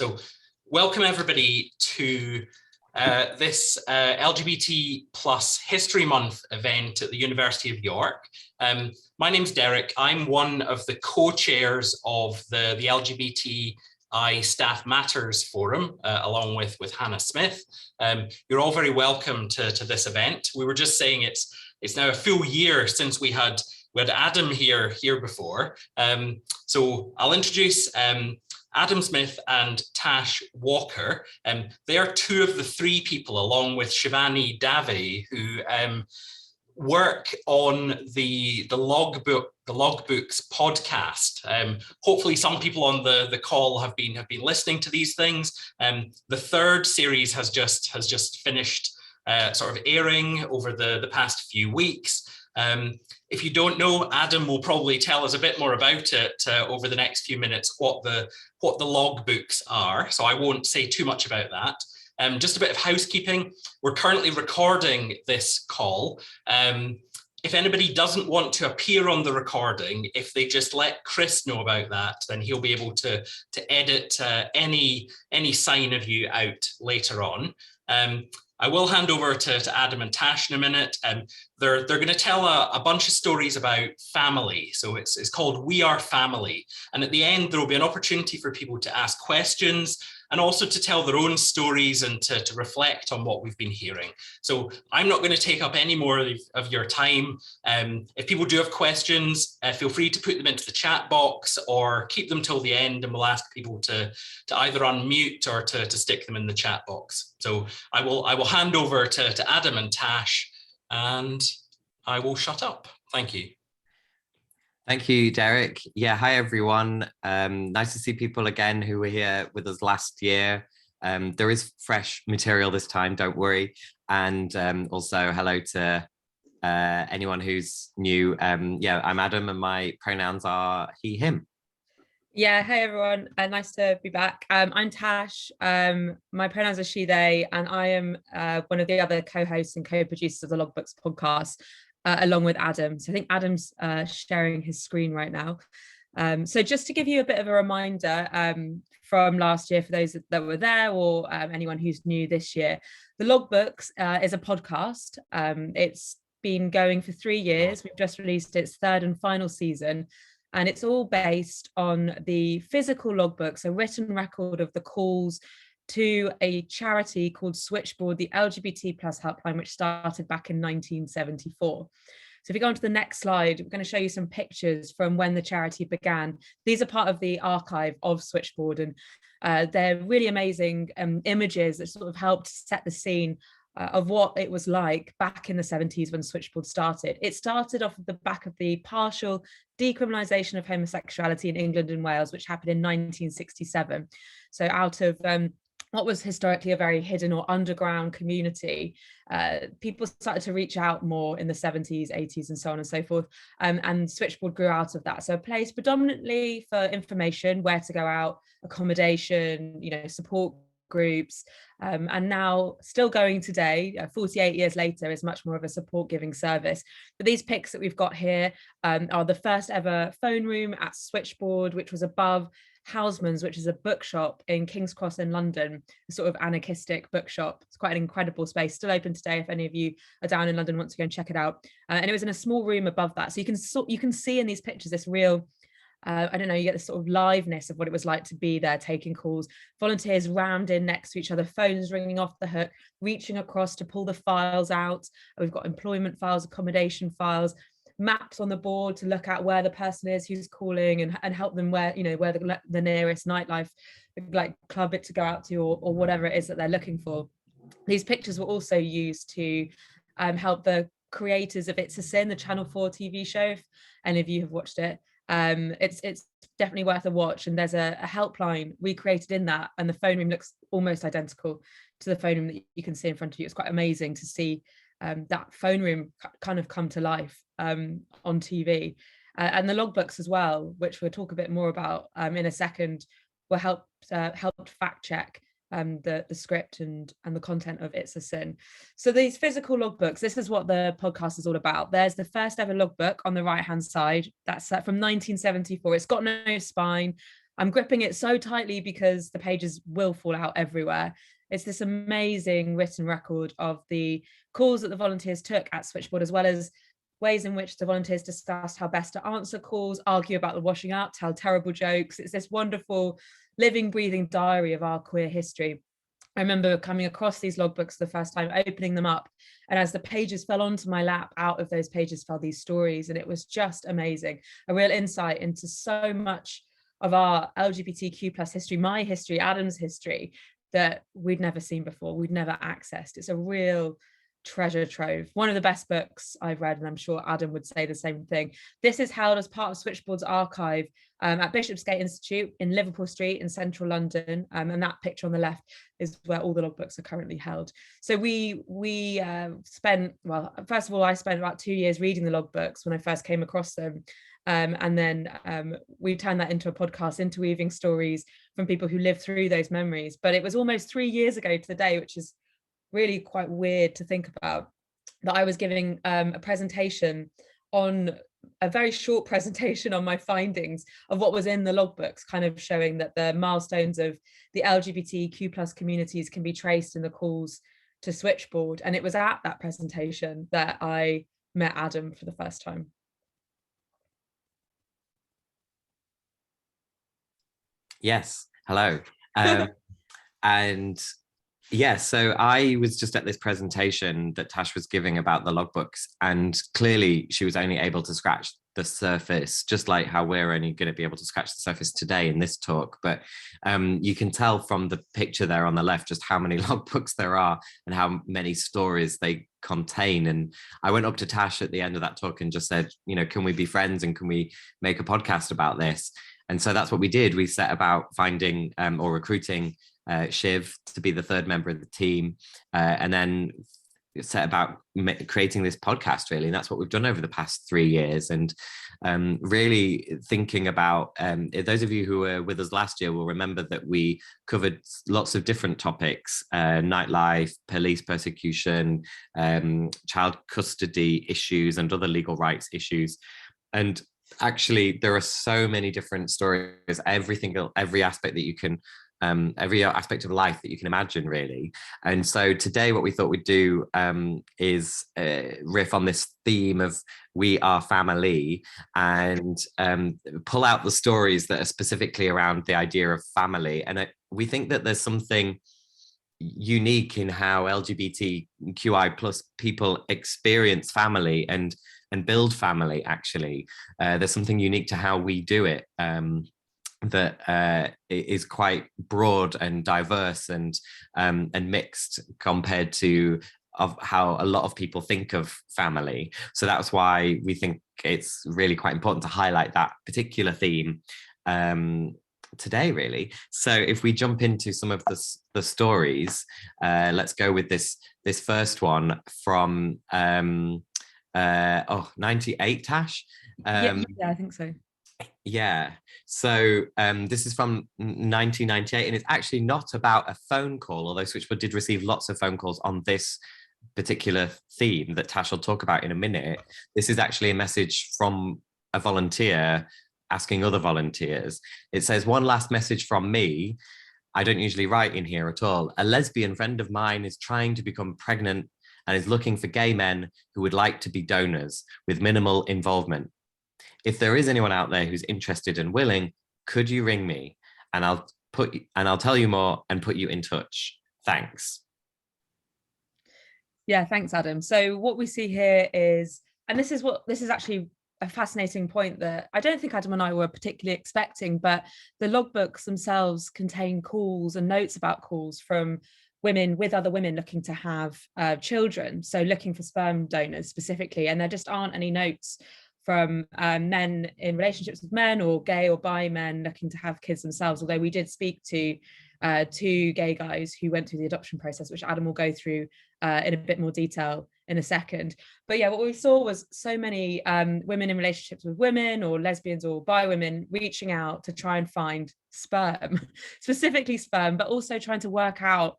So welcome everybody to this LGBT plus History Month event at the University of York. My name's Derek. I'm one of the co-chairs of the LGBTI Staff Matters Forum, along with Hannah Zmith. You're all very welcome to this event. We were just saying it's now a full year since we had Adam here before. So I'll introduce Adam Zmith and Tash Walker. They are two of the three people, along with Shivani Dave, who work on the Logbooks podcast. Hopefully some people on the call have been listening to these things. The third series has just finished sort of airing over the past few weeks. If you don't know, Adam will probably tell us a bit more about it over the next few minutes, what the logbooks are. So I won't say too much about that. Just a bit of housekeeping. We're currently recording this call. If anybody doesn't want to appear on the recording, if they just let Chris know about that, then he'll be able to edit any sign of you out later on. I will hand over to Adam and Tash in a minute. They're going to tell a bunch of stories about family. So it's called We Are Family. And at the end, there will be an opportunity for people to ask questions and also to tell their own stories and to reflect on what we've been hearing. So I'm not going to take up any more of your time. If people do have questions, feel free to put them into the chat box or keep them till the end, and we'll ask people to either unmute or to stick them in the chat box. So I will hand over to Adam and Tash, and I will shut up. Thank you. Thank you, Derek. Yeah, hi everyone. Nice to see people again who were here with us last year. There is fresh material this time, don't worry. And also hello to anyone who's new. Yeah, I'm Adam and my pronouns are he, him. Yeah, hey everyone, nice to be back. I'm Tash, my pronouns are she, they, and I am one of the other co-hosts and co-producers of the Logbooks podcast, along with Adam. So I think Adam's sharing his screen right now. So just to give you a bit of a reminder from last year for those that were there, or anyone who's new this year, the Logbooks is a podcast. It's been going for 3 years. We've just released its third and final season. And it's all based on the physical logbooks, a written record of the calls to a charity called Switchboard, the LGBT plus Helpline, which started back in 1974. So if you go on to the next slide, we're going to show you some pictures from when the charity began. These are part of the archive of Switchboard, and they're really amazing images that sort of helped set the scene of what it was like back in the 70s when Switchboard started. It started off of the back of the partial decriminalisation of homosexuality in England and Wales, which happened in 1967. So out of what was historically a very hidden or underground community, people started to reach out more in the 70s, 80s, and so on and so forth. And Switchboard grew out of that. So a place predominantly for information, where to go out, accommodation, support groups, and now still going today, 48 years later, is much more of a support giving service. But these pics that we've got here are the first ever phone room at Switchboard, which was above Houseman's, which is a bookshop in King's Cross in London, a sort of anarchistic bookshop. It's quite an incredible space, still open today if any of you are down in London, want to go and check it out. And it was in a small room above that. So you can see in these pictures this real I don't know, you get this sort of liveness of what it was like to be there taking calls. Volunteers rammed in next to each other, phones ringing off the hook, reaching across to pull the files out. We've got employment files, accommodation files, maps on the board to look at where the person is who's calling and help them where the nearest nightlife like club it to go out to, or whatever it is that they're looking for. These pictures were also used to help the creators of It's a Sin, the Channel 4 TV show, if any of you have watched it. It's definitely worth a watch, and there's a helpline recreated in that, and the phone room looks almost identical to the phone room that you can see in front of you. It's quite amazing to see that phone room kind of come to life on TV, and the logbooks as well, which we'll talk a bit more about in a second, will helped fact check the script and the content of It's a Sin. So these physical logbooks, this is what the podcast is all about. There's the first ever logbook on the right hand side. That's from 1974. It's got no spine. I'm gripping it so tightly because the pages will fall out everywhere. It's this amazing written record of the calls that the volunteers took at Switchboard, as well as ways in which the volunteers discussed how best to answer calls, argue about the washing up, tell terrible jokes. It's this wonderful living, breathing diary of our queer history. I remember coming across these logbooks the first time, opening them up, and as the pages fell onto my lap, out of those pages fell these stories, and it was just amazing. A real insight into so much of our LGBTQ plus history, my history, Adam's history, that we'd never seen before, we'd never accessed. It's a real treasure trove. One of the best books I've read, and I'm sure Adam would say the same thing. This is held as part of Switchboard's archive at Bishopsgate Institute in Liverpool Street in central London, and that picture on the left is where all the logbooks are currently held. So we spent, well, first of all, I spent about 2 years reading the logbooks when I first came across them. And then we turned that into a podcast, interweaving stories from people who lived through those memories. But it was almost 3 years ago to the day, which is really quite weird to think about, that I was giving a presentation on a very short presentation on my findings of what was in the logbooks, kind of showing that the milestones of the LGBTQ plus communities can be traced in the calls to Switchboard. And it was at that presentation that I met Adam for the first time. Yes, hello. And yeah, so I was just at this presentation that Tash was giving about the logbooks, and clearly she was only able to scratch the surface, just like how we're only going to be able to scratch the surface today in this talk. But you can tell from the picture there on the left just how many logbooks there are and how many stories they contain. And I went up to Tash at the end of that talk and just said, you know, can we be friends and can we make a podcast about this? And so that's what we did. We set about finding or recruiting Shiv to be the third member of the team, and then set about creating this podcast, really. And that's what we've done over the past 3 years. And really thinking about, those of you who were with us last year will remember that we covered lots of different topics, nightlife, police persecution, child custody issues, and other legal rights issues. And actually, there are so many different stories, every aspect that you can, every aspect of life that you can imagine, really. And so today what we thought we'd do is riff on this theme of we are family, and pull out the stories that are specifically around the idea of family. And we think that there's something unique in how LGBTQI plus people experience family and build family, actually. There's something unique to how we do it, that is quite broad and diverse and mixed compared to of how a lot of people think of family. So that's why we think it's really quite important to highlight that particular theme today, really. So if we jump into some of the stories, let's go with this first one from 98, Tash. Yeah, I think so. Yeah, so this is from 1998, and it's actually not about a phone call, although Switchboard did receive lots of phone calls on this particular theme that Tash will talk about in a minute. This is actually a message from a volunteer asking other volunteers. It says, "One last message from me. I don't usually write in here at all. A lesbian friend of mine is trying to become pregnant and is looking for gay men who would like to be donors with minimal involvement. If there is anyone out there who's interested and willing, could you ring me? And I'll tell you more and put you in touch. Thanks." Yeah, thanks, Adam. So what we see here is, and this is actually a fascinating point that I don't think Adam and I were particularly expecting, but the logbooks themselves contain calls and notes about calls from women with other women looking to have children, so looking for sperm donors specifically. And there just aren't any notes from men in relationships with men or gay or bi men looking to have kids themselves, although we did speak to 2 gay guys who went through the adoption process, which Adam will go through in a bit more detail in a second. But yeah, what we saw was so many women in relationships with women or lesbians or bi women reaching out to try and find sperm, specifically sperm, but also trying to work out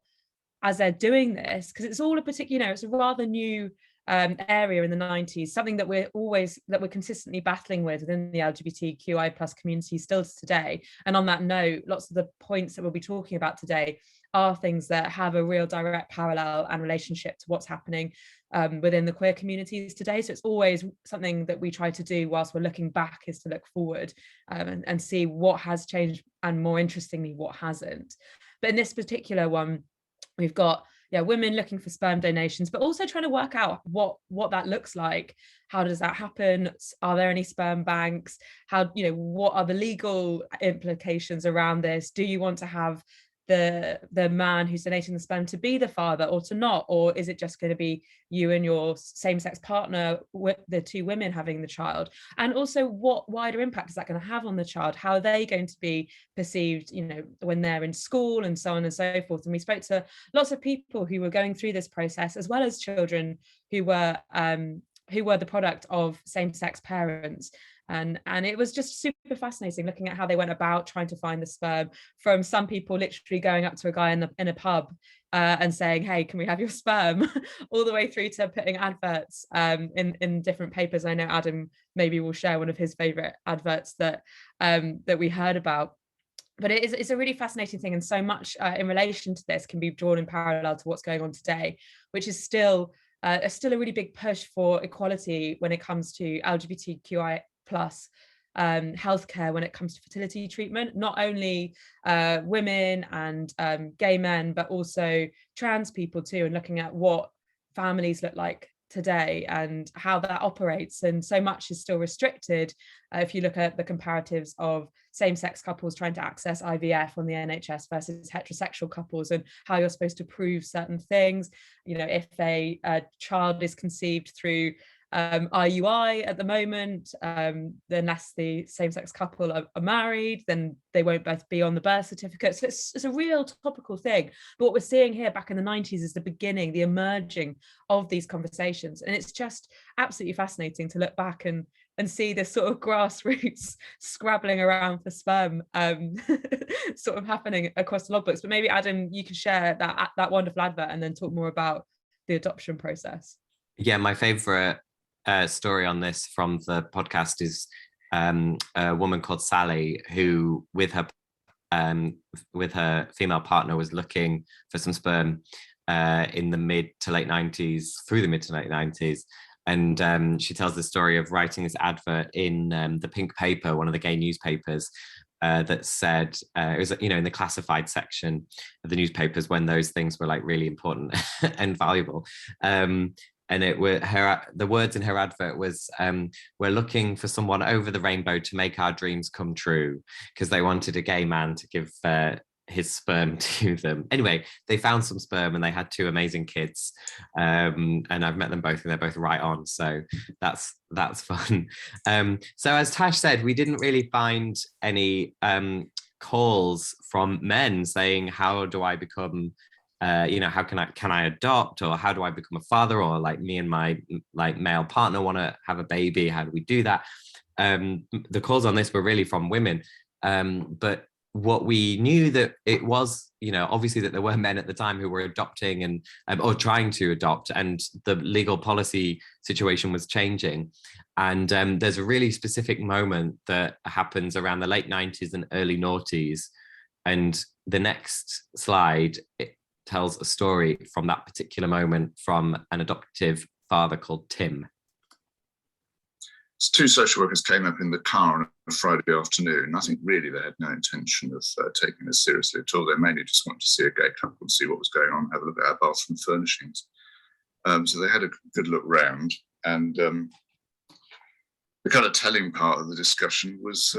as they're doing this, because it's all a particular, it's a rather new area in the 90s, something that we're consistently battling with within the LGBTQI plus community still today. And on that note, lots of the points that we'll be talking about today are things that have a real direct parallel and relationship to what's happening within the queer communities today. So it's always something that we try to do whilst we're looking back, is to look forward and see what has changed, and more interestingly, what hasn't. But in this particular one, we've got women looking for sperm donations, but also trying to work out what that looks like. How does that happen? Are there any sperm banks? What are the legal implications around this? Do you want to have the man who's donating the sperm to be the father or to not? Or is it just going to be you and your same-sex partner, with the two women having the child? And also, what wider impact is that going to have on the child? How are they going to be perceived, when they're in school, and so on and so forth? And we spoke to lots of people who were going through this process, as well as children who were the product of same-sex parents. And it was just super fascinating looking at how they went about trying to find the sperm, from some people literally going up to a guy in a pub and saying, hey, can we have your sperm? All the way through to putting adverts in different papers. I know Adam maybe will share one of his favorite adverts that we heard about. But it's a really fascinating thing, and so much in relation to this can be drawn in parallel to what's going on today, which is still a really big push for equality when it comes to LGBTQI plus healthcare, when it comes to fertility treatment. Not only women and gay men, but also trans people too, and looking at what families look like today and how that operates. And so much is still restricted. If you look at the comparatives of same-sex couples trying to access IVF on the NHS versus heterosexual couples, and how you're supposed to prove certain things. If a child is conceived through IUI at the moment, unless the same-sex couple are married, then they won't both be on the birth certificate. So it's a real topical thing. But what we're seeing here back in the 90s is the beginning, the emerging of these conversations. And it's just absolutely fascinating to look back and see this sort of grassroots scrabbling around for sperm sort of happening across the logbooks. But maybe, Adam, you could share that wonderful advert and then talk more about the adoption process. Yeah, my favorite story on this from the podcast is a woman called Sally, who with her female partner was looking for some sperm in the mid to late 90s. And she tells the story of writing this advert in the Pink Paper, one of the gay newspapers, that said, it was, in the classified section of the newspapers when those things were like really important and valuable. And the words in her advert was, we're looking for someone over the rainbow to make our dreams come true, because they wanted a gay man to give his sperm to them. Anyway, they found some sperm and they had two amazing kids. And I've met them both and they're both right on. So that's fun. So as Tash said, we didn't really find any calls from men saying, how do I become how can I adopt, or how do I become a father, or like me and my male partner want to have a baby, how do we do that? The calls on this were really from women, but what we knew that it was, obviously that there were men at the time who were adopting and or trying to adopt, and the legal policy situation was changing. And there's a really specific moment that happens around the late 90s and early noughties, and the next slide tells a story from that particular moment from an adoptive father called Tim. Two social workers came up in the car on a Friday afternoon. I think really they had no intention of taking this seriously at all. They mainly just wanted to see a gay couple and see what was going on, have a look at our bathroom furnishings. So they had a good look round, and the kind of telling part of the discussion was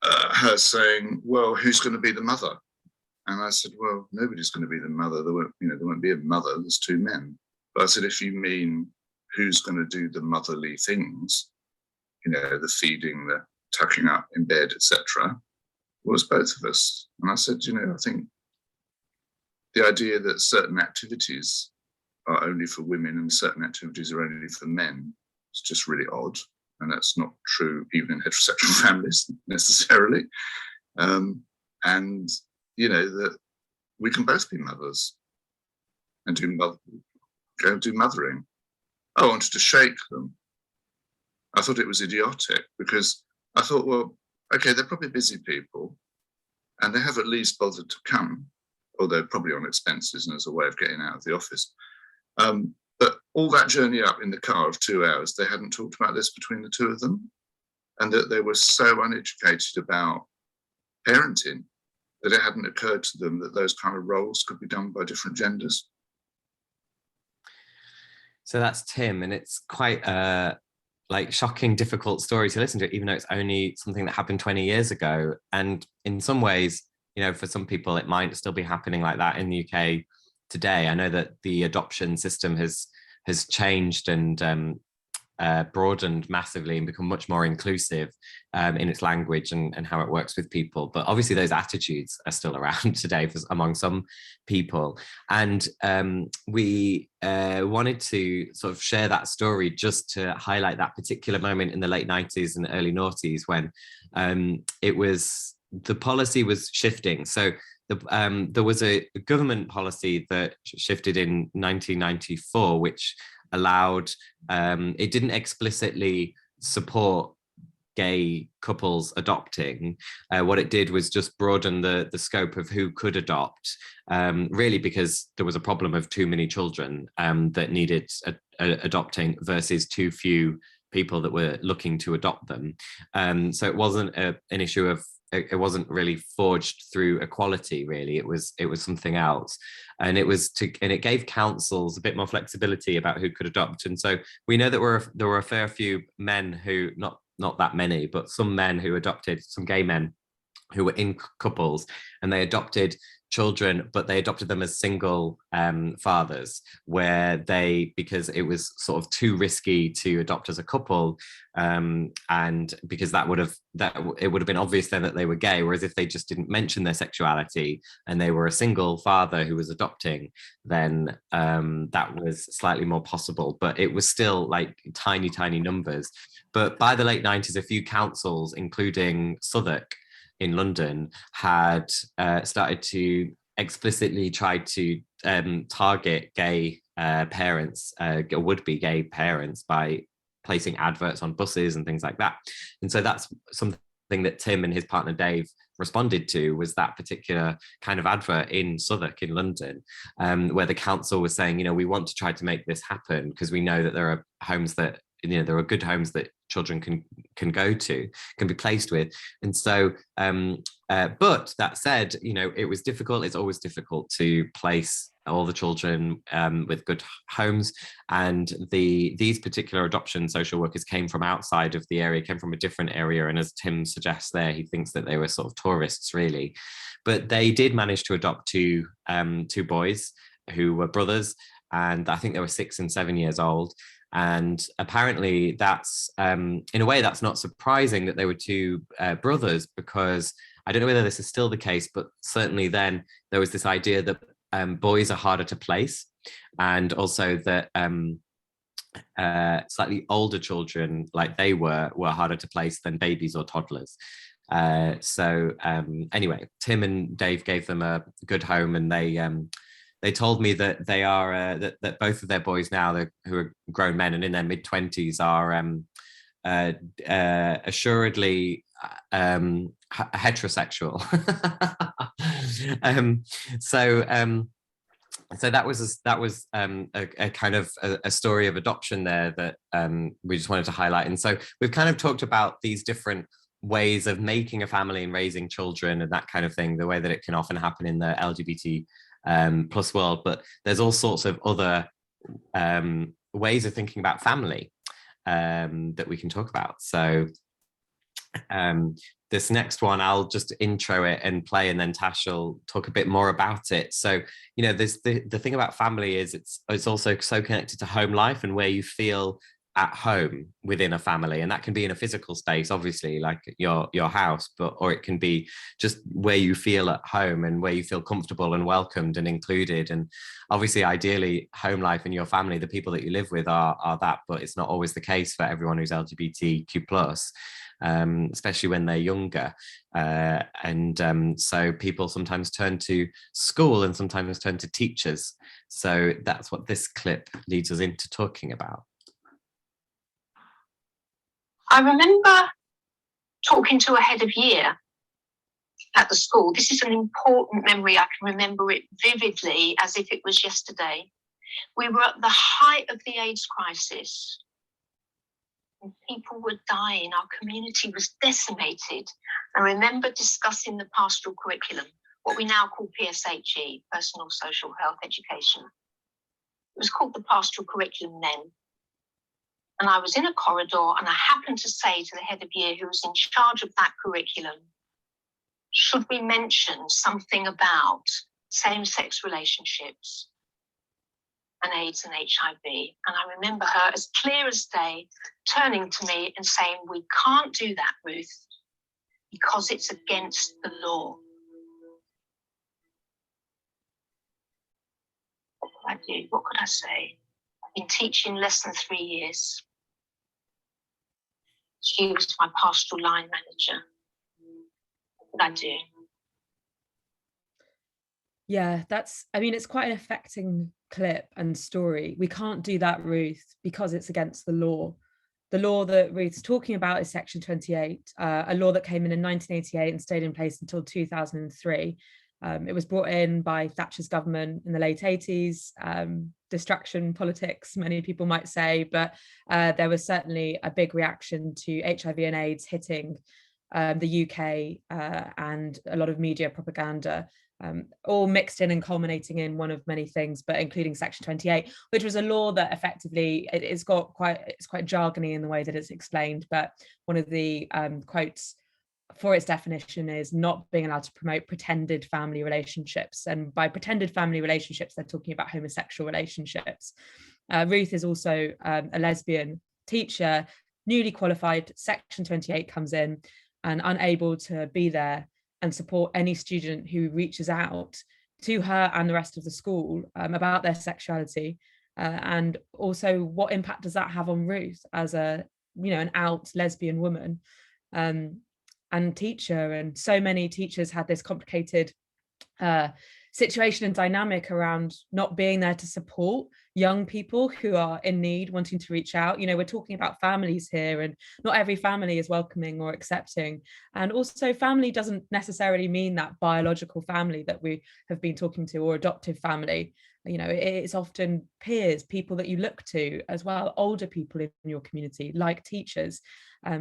her saying, well, who's going to be the mother? And I said, well, nobody's going to be the mother. There won't be a mother. There's two men. But I said, if you mean who's going to do the motherly things, the feeding, the tucking up in bed, etc., well, it's both of us. And I said, I think the idea that certain activities are only for women and certain activities are only for men is just really odd. And that's not true even in heterosexual families necessarily. And that we can both be mothers and do go do mothering. I wanted to shake them. I thought it was idiotic because I thought, well, okay, they're probably busy people and they have at least bothered to come, although probably on expenses and as a way of getting out of the office. But all that journey up in the car of 2 hours, they hadn't talked about this between the two of them, and that they were so uneducated about parenting that it hadn't occurred to them that those kind of roles could be done by different genders. So that's Tim, and it's quite a shocking, difficult story to listen to, even though it's only something that happened 20 years ago. And in some ways, you know, for some people, it might still be happening like that in the UK today. I know that the adoption system has changed and broadened massively and become much more inclusive in its language and how it works with people. But obviously those attitudes are still around today among some people. And we wanted to sort of share that story just to highlight that particular moment in the late 90s and early noughties when the policy was shifting. So there was a government policy that shifted in 1994, which allowed, it didn't explicitly support gay couples adopting. What it did was just broaden the scope of who could adopt, really because there was a problem of too many children that needed adopting versus too few people that were looking to adopt them. So it wasn't an issue of, it wasn't really forged through equality, really. It was something else, and it gave councils a bit more flexibility about who could adopt. And so we know that there were a fair few men who, not that many, but some men who adopted, some gay men who were in couples, and they adopted children, but they adopted them as single fathers, because it was sort of too risky to adopt as a couple, and because it would have been obvious then that they were gay. Whereas if they just didn't mention their sexuality and they were a single father who was adopting, then that was slightly more possible. But it was still like tiny numbers. But by the late 90s, a few councils, including Southwark in London, had started to explicitly try to target gay parents, would-be gay parents, by placing adverts on buses and things like that. And so that's something that Tim and his partner Dave responded to, was that particular kind of advert in Southwark in London, where the council was saying, you know, we want to try to make this happen because we know that there are homes that, you know, there are good homes that children can go to, can be placed with. And so but that said, you know, it was difficult. It's always difficult to place all the children with good homes, and these particular adoption social workers came from outside of the area, came from a different area, and as Tim suggests there, he thinks that they were sort of tourists really. But they did manage to adopt two boys who were brothers, and I think they were 6 and 7 years old. And apparently that's, in a way, that's not surprising that they were two brothers, because I don't know whether this is still the case, but certainly then there was this idea that boys are harder to place, and also that slightly older children, like they were harder to place than babies or toddlers. So anyway, Tim and Dave gave them a good home, and they told me that they are that both of their boys now, who are grown men and in their mid-20s, are assuredly heterosexual. So that was a kind of a story of adoption there that we just wanted to highlight. And so we've kind of talked about these different ways of making a family and raising children and that kind of thing, the way that it can often happen in the LGBT plus world, but there's all sorts of other ways of thinking about family that we can talk about. So this next one, I'll just intro it and play, and then Tash will talk a bit more about it. So, you know, there's the thing about family is it's also so connected to home life and where you feel at home within a family, and that can be in a physical space, obviously, like your house, or it can be just where you feel at home and where you feel comfortable and welcomed and included. And obviously, ideally, home life and your family, the people that you live with, are that, but it's not always the case for everyone who's LGBTQ plus. especially when they're younger. So people sometimes turn to school and sometimes turn to teachers. So that's what this clip leads us into talking about. I remember talking to a head of year at the school. This is an important memory. I can remember it vividly as if it was yesterday. We were at the height of the AIDS crisis. And people were dying. Our community was decimated. I remember discussing the pastoral curriculum, what we now call PSHE, Personal Social Health Education. It was called the pastoral curriculum then. And I was in a corridor and I happened to say to the head of year who was in charge of that curriculum, should we mention something about same-sex relationships and AIDS and HIV? And I remember her as clear as day turning to me and saying, we can't do that, Ruth, because it's against the law. What could I do? What could I say? I've been teaching less than 3 years. She was my pastoral line manager. What could I do? Yeah, it's quite an affecting clip and story. We can't do that, Ruth, because it's against the law. The law that Ruth's talking about is Section 28, a law that came in 1988 and stayed in place until 2003. It was brought in by Thatcher's government in the late 80s, distraction politics, many people might say, but there was certainly a big reaction to HIV and AIDS hitting the UK and a lot of media propaganda, all mixed in and culminating in one of many things, but including Section 28, which was a law that effectively it's quite jargony in the way that it's explained, but one of the quotes for its definition is not being allowed to promote pretended family relationships. And by pretended family relationships, they're talking about homosexual relationships. Ruth is also a lesbian teacher, newly qualified. Section 28 comes in and unable to be there and support any student who reaches out to her and the rest of the school about their sexuality. And also, what impact does that have on Ruth as an out lesbian woman? And teacher, and so many teachers had this complicated situation and dynamic around not being there to support young people who are in need, wanting to reach out. We're talking about families here, and not every family is welcoming or accepting. And also, family doesn't necessarily mean that biological family that we have been talking to, or adoptive family. It's often peers, people that you look to as well, older people in your community, like teachers.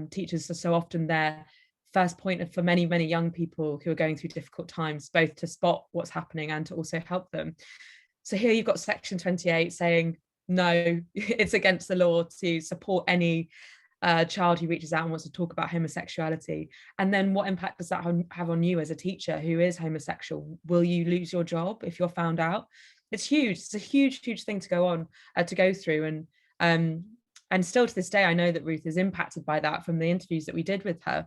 Teachers are so often there first point for many, many young people who are going through difficult times, both to spot what's happening and to also help them. So here you've got Section 28 saying, no, it's against the law to support any child who reaches out and wants to talk about homosexuality. And then what impact does that have on you as a teacher who is homosexual? Will you lose your job if you're found out? It's huge. It's a huge, huge thing to go through. And still to this day, I know that Ruth is impacted by that from the interviews that we did with her.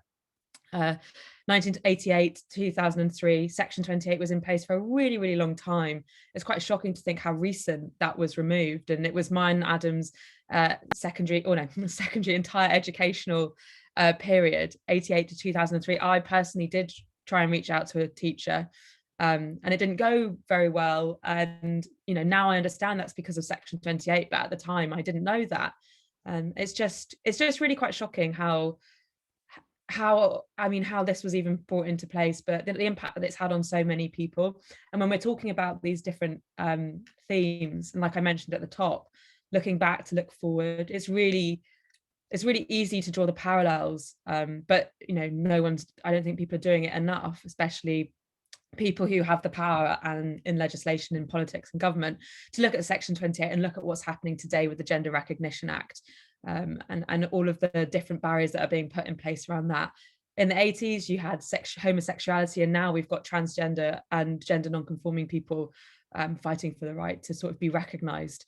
1988, 2003, Section 28 was in place for a really, really long time. It's quite shocking to think how recent that was removed. And it was mine and Adam's secondary entire educational period, 88 to 2003. I personally did try and reach out to a teacher, and it didn't go very well. And now I understand that's because of Section 28, but at the time I didn't know that. It's just really quite shocking how this was even brought into place, but the impact that it's had on so many people. And when we're talking about these different themes, and like I mentioned at the top, looking back to look forward, it's really easy to draw the parallels, but I don't think people are doing it enough, especially people who have the power and in legislation, in politics and government, to look at Section 28 and look at what's happening today with the Gender Recognition Act. And all of the different barriers that are being put in place around that. In the 80s, you had homosexuality, and now we've got transgender and gender non-conforming people fighting for the right to sort of be recognised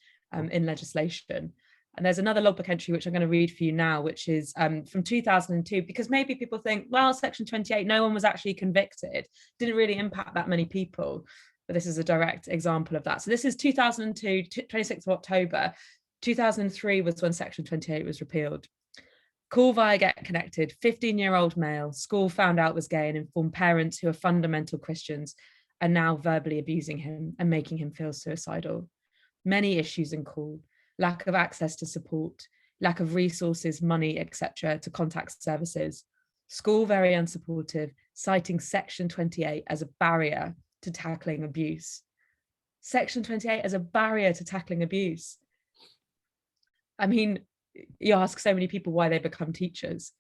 in legislation. And there's another logbook entry which I'm going to read for you now, which is from 2002, because maybe people think, well, Section 28, no one was actually convicted, didn't really impact that many people. But this is a direct example of that. So this is 2002, 26th of October. 2003 was when Section 28 was repealed. Call via Get Connected. 15-year-old male, school found out was gay and informed parents who are fundamental Christians are now verbally abusing him and making him feel suicidal. Many issues in call: lack of access to support, lack of resources, money, etc. to contact services. School very unsupportive, citing Section 28 as a barrier to tackling abuse. Section 28 as a barrier to tackling abuse. I mean, you ask so many people why they become teachers.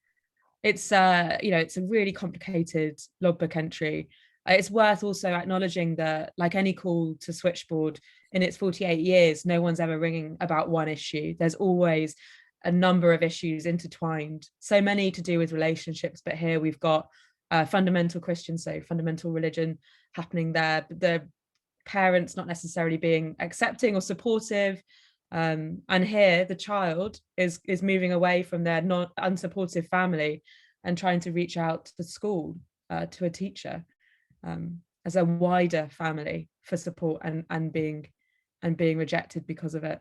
It's it's a really complicated logbook entry. It's worth also acknowledging that, like any call to Switchboard in its 48 years, no one's ever ringing about one issue. There's always a number of issues intertwined, so many to do with relationships, but here we've got fundamental Christians, so fundamental religion happening there, but the parents not necessarily being accepting or supportive. And here the child is moving away from their unsupportive family and trying to reach out to the school, to a teacher, as a wider family for support, and being rejected because of it.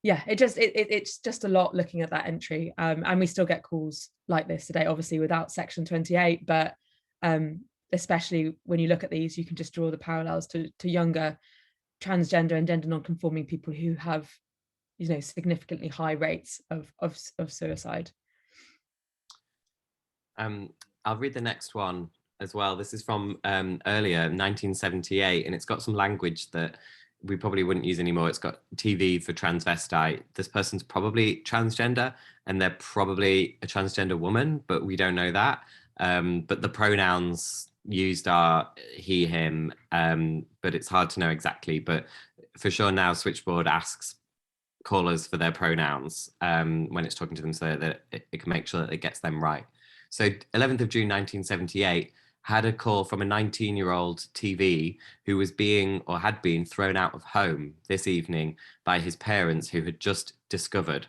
Yeah, it's just a lot looking at that entry, and we still get calls like this today, obviously without Section 28, but especially when you look at these, you can just draw the parallels to younger transgender and gender non-conforming people who have, significantly high rates of suicide. I'll read the next one as well. This is from earlier, 1978, and it's got some language that we probably wouldn't use anymore. It's got TV for transvestite. This person's probably transgender, and they're probably a transgender woman, but we don't know that. But the pronouns used are he, him, but it's hard to know exactly. But for sure now, Switchboard asks callers for their pronouns when it's talking to them, so that it can make sure that it gets them right. So 11th of June 1978 had a call from a 19-year-old TV who was had been thrown out of home this evening by his parents, who had just discovered.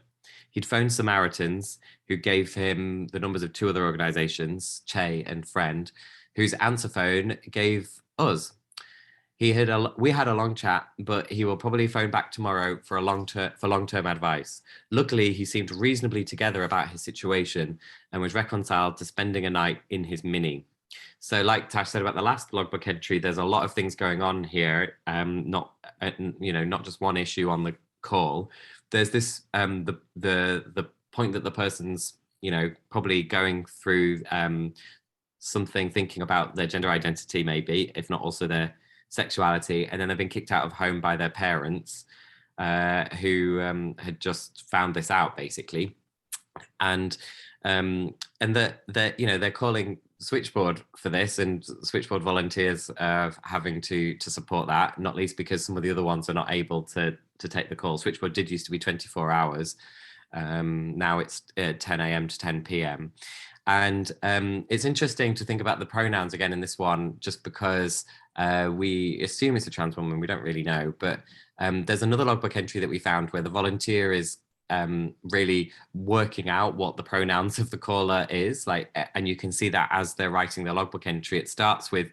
He'd phoned Samaritans, who gave him the numbers of two other organisations, Che and Friend, whose answer phone gave us. We had a long chat, but he will probably phone back tomorrow for long-term advice. Luckily, he seemed reasonably together about his situation and was reconciled to spending a night in his Mini. So, like Tash said about the last logbook entry, there's a lot of things going on here. Not just one issue on the call. There's this the point that the person's probably going through something, thinking about their gender identity, maybe, if not also their sexuality, and then they've been kicked out of home by their parents, who had just found this out, basically, and they're calling Switchboard for this, and Switchboard volunteers having to support that, not least because some of the other ones are not able to take the call. Switchboard did used to be 24 hours. Now it's 10 a.m. to 10 p.m. And it's interesting to think about the pronouns again in this one, just because we assume it's a trans woman, we don't really know. But there's another logbook entry that we found where the volunteer is really working out what the pronouns of the caller is, and you can see that as they're writing the logbook entry. It starts with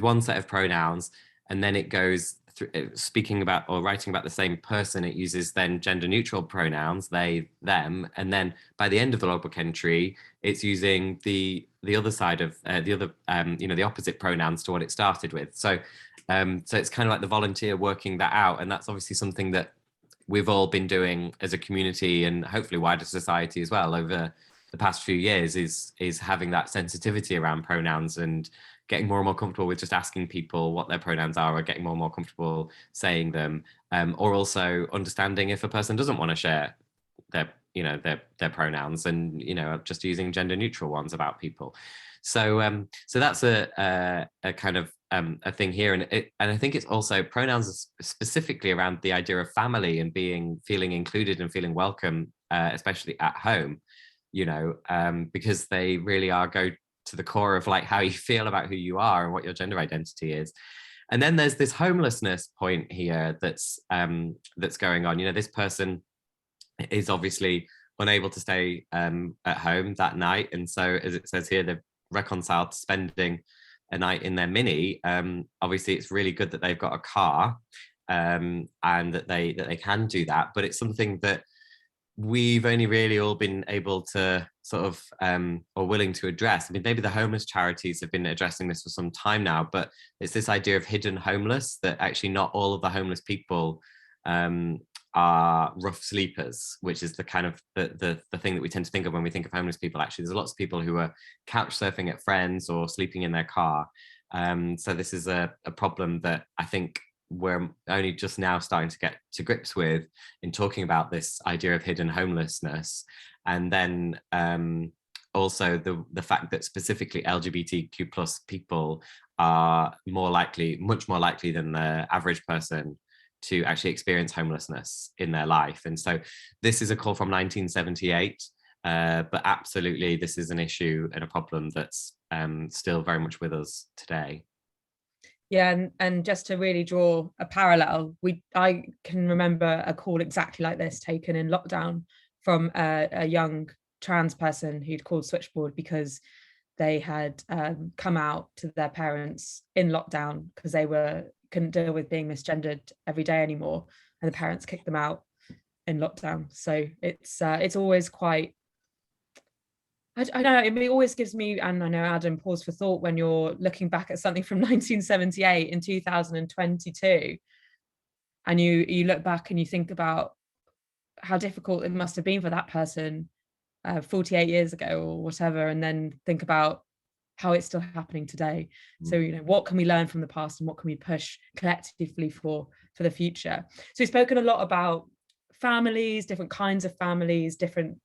one set of pronouns, and then it goes through speaking about or writing about the same person. It uses then gender neutral pronouns, they, them, and then by the end of the logbook entry, it's using the other side of the opposite pronouns to what it started with. So it's kind of like the volunteer working that out, and that's obviously something that we've all been doing as a community, and hopefully wider society as well, over the past few years, is having that sensitivity around pronouns and getting more and more comfortable with just asking people what their pronouns are, or getting more and more comfortable saying them, or also understanding if a person doesn't want to share their pronouns, and just using gender neutral ones about people. So that's a kind of a thing here, and I think it's also pronouns specifically around the idea of family and feeling included and feeling welcome, especially at home, because they really go to the core of how you feel about who you are and what your gender identity is. And then there's this homelessness point here that's going on. This person is obviously unable to stay at home that night, and so, as it says here, they've reconciled to spending a night in their Mini. Obviously, it's really good that they've got a car, and that they can do that. But it's something that we've only really all been able to sort of or willing to address. I mean, maybe the homeless charities have been addressing this for some time now, but it's this idea of hidden homeless, that actually not all of the homeless people are rough sleepers, which is the kind of the thing that we tend to think of when we think of homeless people. Actually, there's lots of people who are couch surfing at friends or sleeping in their car. So this is a problem that I think we're only just now starting to get to grips with in talking about this idea of hidden homelessness. And then also the fact that specifically LGBTQ plus people are much more likely than the average person to actually experience homelessness in their life. And so this is a call from 1978, but absolutely this is an issue and a problem that's still very much with us today. Yeah, and just to really draw a parallel, I can remember a call exactly like this taken in lockdown from a young trans person who'd called Switchboard because they had come out to their parents in lockdown because they couldn't deal with being misgendered every day anymore, and the parents kicked them out in lockdown. So it's always quite, I don't know, it always gives me, and I know Adam, pause for thought when you're looking back at something from 1978 in 2022, and you look back and you think about how difficult it must have been for that person 48 years ago or whatever, and then think about how it's still happening today. So, you know, what can we learn from the past and what can we push collectively for the future? So we've spoken a lot about families, different kinds of families, different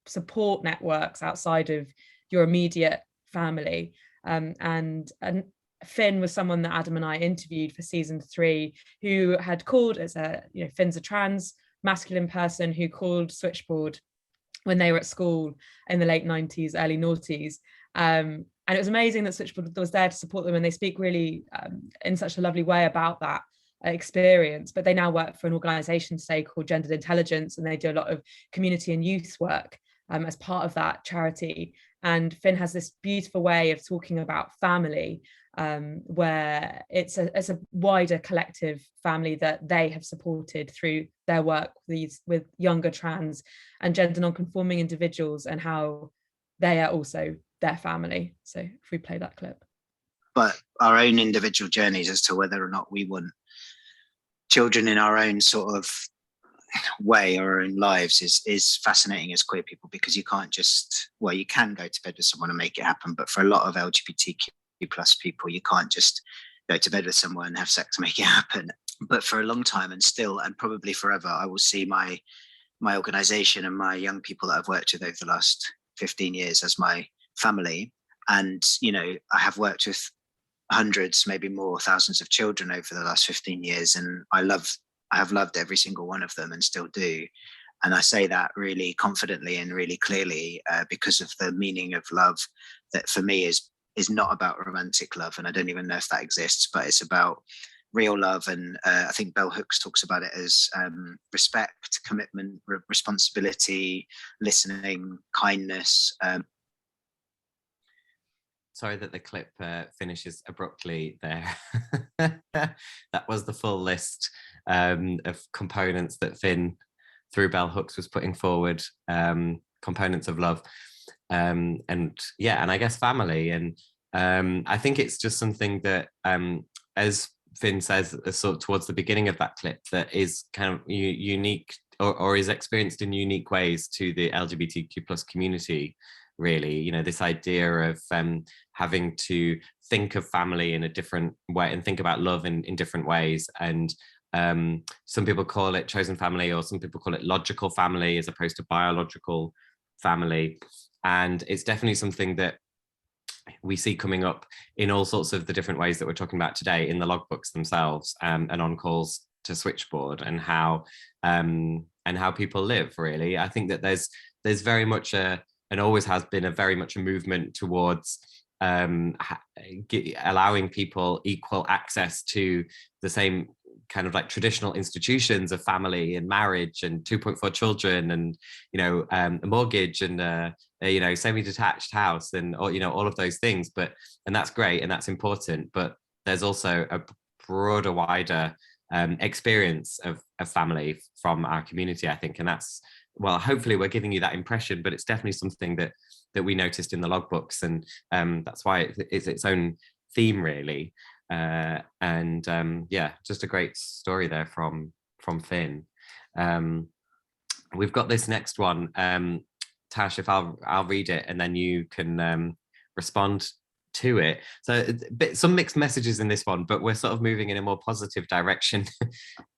support networks outside of your immediate family. And Finn was someone that Adam and I interviewed for season 3, who had called Finn's a trans masculine person who called Switchboard when they were at school in the late 90s, early noughties. And it was amazing that Switchboard was there to support them, and they speak really in such a lovely way about that experience. But they now work for an organisation today called Gendered Intelligence, and they do a lot of community and youth work as part of that charity. And Finn has this beautiful way of talking about family, where it's a wider collective family that they have supported through their work with younger trans and gender non-conforming individuals, and how they are also their family. So if we play that clip. But our own individual journeys as to whether or not we want children in our own sort of way or our own lives is fascinating as queer people, because you can't just, well, you can go to bed with someone and make it happen, but for a lot of LGBTQ plus people, you can't just go to bed with someone and have sex to make it happen. But for a long time, and still, and probably forever, I will see my organization and my young people that I've worked with over the last 15 years as my family. And, you know, I have worked with hundreds, maybe more, thousands of children over the last 15 years. And I have loved every single one of them and still do. And I say that really confidently and really clearly because of the meaning of love that for me is not about romantic love. And I don't even know if that exists, but it's about real love. And I think Bell Hooks talks about it as respect, commitment, responsibility, listening, kindness. Sorry that the clip finishes abruptly there. That was the full list of components that Finn, through Bell Hooks, was putting forward, components of love. And I guess family. And I think it's just something that, as Finn says, sort of towards the beginning of that clip, that is kind of unique or is experienced in unique ways to the LGBTQ plus community, really. You know, this idea of having to think of family in a different way and think about love in different ways. And some people call it chosen family, or some people call it logical family as opposed to biological family. And it's definitely something that we see coming up in all sorts of the different ways that we're talking about today, in the logbooks themselves, and on calls to Switchboard, and how people live, really. I think that there's very much and always has been very much a movement towards allowing people equal access to the same kind of like traditional institutions of family and marriage and 2.4 children and, you know, a mortgage and semi-detached house and all of those things. And that's great and that's important, but there's also a broader, wider experience of family from our community, I think, and that's well, hopefully we're giving you that impression, but it's definitely something that we noticed in the logbooks, and that's why it's its own theme, really. Yeah, just a great story there from Finn. We've got this next one, Tash, if I'll read it and then you can respond to it. So some mixed messages in this one, but we're sort of moving in a more positive direction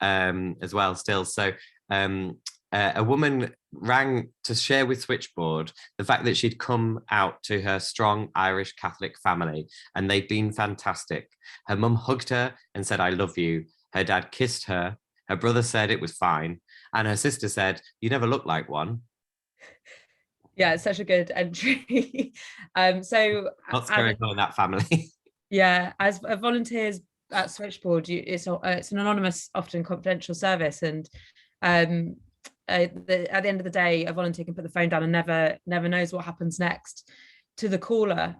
as well still. So a woman rang to share with Switchboard the fact that she'd come out to her strong Irish Catholic family, and they'd been fantastic. Her mum hugged her and said, "I love you." Her dad kissed her. Her brother said it was fine. And her sister said, "You never look like one." Yeah, it's such a good entry. So what's going on in that family? Yeah, as volunteers at Switchboard, it's an anonymous, often confidential service, and at the end of the day, a volunteer can put the phone down and never knows what happens next to the caller.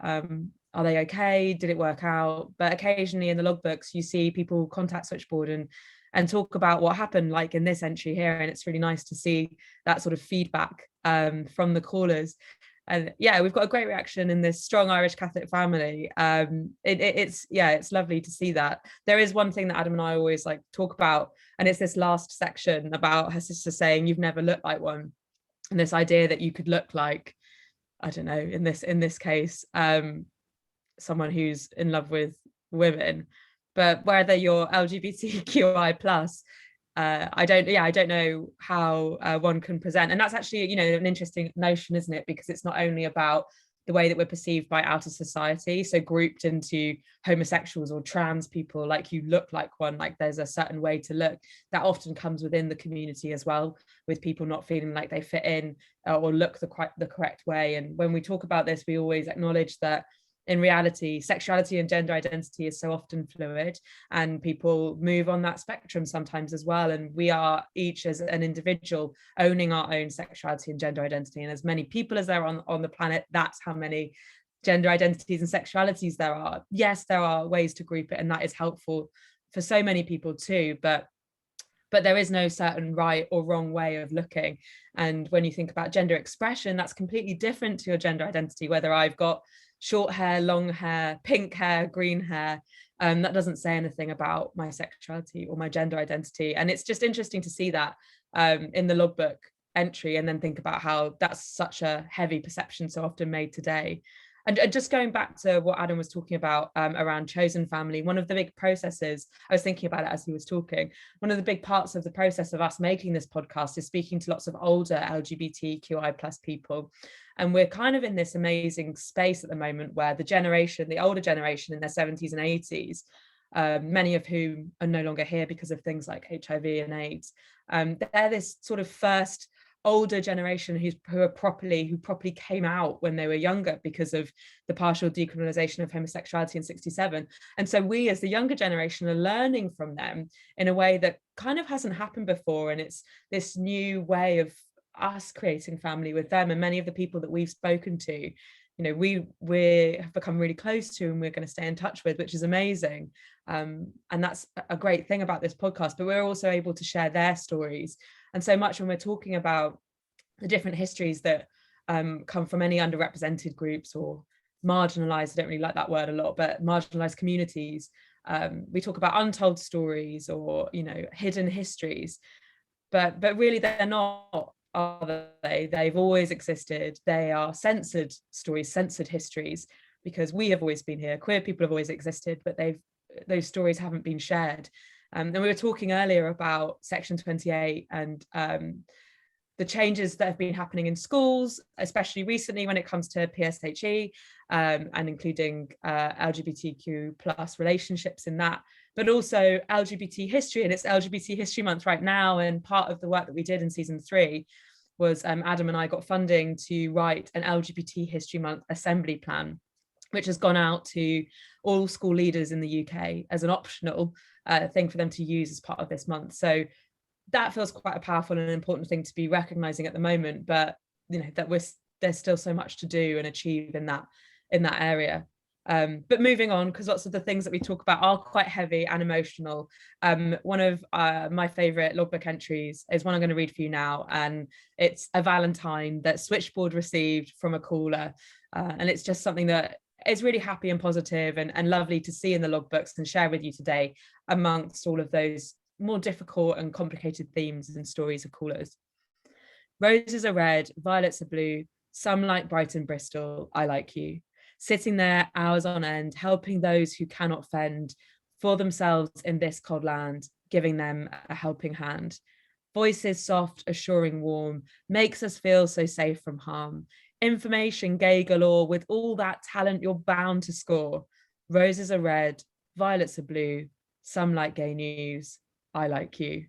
Are they okay? Did it work out? But occasionally in the logbooks, you see people contact Switchboard and talk about what happened, like in this entry here, and it's really nice to see that sort of feedback from the callers. And yeah, we've got a great reaction in this strong Irish Catholic family. It's lovely to see that. There is one thing that Adam and I always like talk about, and it's this last section about her sister saying, "You've never looked like one," and this idea that you could look like, I don't know, in this case, someone who's in love with women, but whether you're LGBTQI plus, I don't know how one can present. And that's actually, an interesting notion, isn't it? Because it's not only about the way that we're perceived by outer society, so grouped into homosexuals or trans people, like you look like one, like there's a certain way to look, that often comes within the community as well, with people not feeling like they fit in or look the correct way. And when we talk about this, we always acknowledge that in reality, sexuality and gender identity is so often fluid, and people move on that spectrum sometimes as well. And we are each as an individual owning our own sexuality and gender identity. And as many people as there are on the planet, that's how many gender identities and sexualities there are. Yes, there are ways to group it, and that is helpful for so many people too. But there is no certain right or wrong way of looking. And when you think about gender expression, that's completely different to your gender identity, whether I've got short hair, long hair, pink hair, green hair. That doesn't say anything about my sexuality or my gender identity. And it's just interesting to see that in the logbook entry, and then think about how that's such a heavy perception so often made today. And just going back to what Adam was talking about around chosen family, one of the big processes, I was thinking about it as he was talking, one of the big parts of the process of us making this podcast is speaking to lots of older LGBTQI plus people. And we're kind of in this amazing space at the moment where the older generation in their 70s and 80s, many of whom are no longer here because of things like HIV and AIDS, they're this sort of first older generation who properly came out when they were younger because of the partial decriminalization of homosexuality in 1967. And so we as the younger generation are learning from them in a way that kind of hasn't happened before. And it's this new way of us creating family with them. And many of the people that we've spoken to, we have become really close to, and we're going to stay in touch with, which is amazing. And that's a great thing about this podcast. But we're also able to share their stories. And so much when we're talking about the different histories that come from any underrepresented groups or marginalized, I don't really like that word a lot, but marginalized communities, we talk about untold stories or, hidden histories, but really they're not, are they? They've always existed. They are censored stories, censored histories, because we have always been here. Queer people have always existed, but those stories haven't been shared. And we were talking earlier about Section 28 and the changes that have been happening in schools, especially recently when it comes to PSHE and including LGBTQ plus relationships in that, but also LGBT history, and it's LGBT History Month right now. And part of the work that we did in season 3 was Adam and I got funding to write an LGBT History Month assembly plan, which has gone out to all school leaders in the UK as an optional thing for them to use as part of this month. So that feels quite a powerful and important thing to be recognizing at the moment, but that there's still so much to do and achieve in that area. But moving on, because lots of the things that we talk about are quite heavy and emotional. One of my favorite logbook entries is one I'm going to read for you now, and it's a Valentine that Switchboard received from a caller, and it's just something that is really happy and positive and lovely to see in the logbooks and share with you today, amongst all of those more difficult and complicated themes and stories of callers. Roses are red, violets are blue, some like Brighton, Bristol, I like you. Sitting there hours on end, helping those who cannot fend for themselves in this cold land, giving them a helping hand. Voices soft, assuring, warm, makes us feel so safe from harm. Information gay galore, with all that talent you're bound to score. Roses are red, violets are blue, some like gay news, I like you.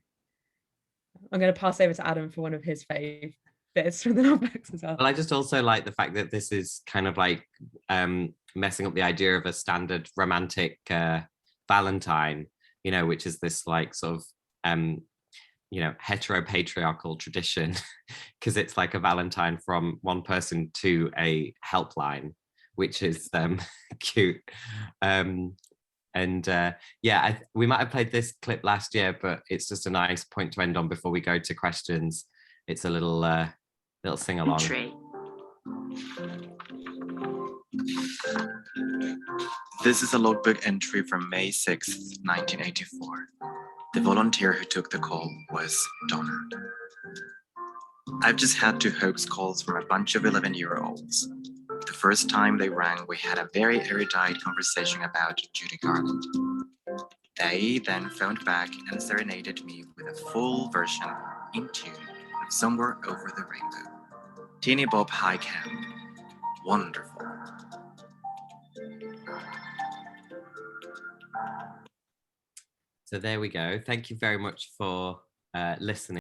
I'm going to pass over to Adam for one of his fave bits from the logbooks as well. Well, I just also like the fact that this is kind of like messing up the idea of a standard romantic Valentine, you know, which is this like sort of, you know, heteropatriarchal tradition, because it's like a Valentine from one person to a helpline, which is cute. Yeah, we might have played this clip last year, but it's just a nice point to end on before we go to questions. It's a little sing along. This is a logbook entry from May 6th, 1984. The volunteer who took the call was Donna. I've just had 2 hoax calls from a bunch of 11-year-olds. The first time they rang, we had a very erudite conversation about Judy Garland. They then phoned back and serenaded me with a full version in tune of Somewhere Over the Rainbow. Teeny Bob High Camp. Wonderful. So there we go. Thank you very much for listening.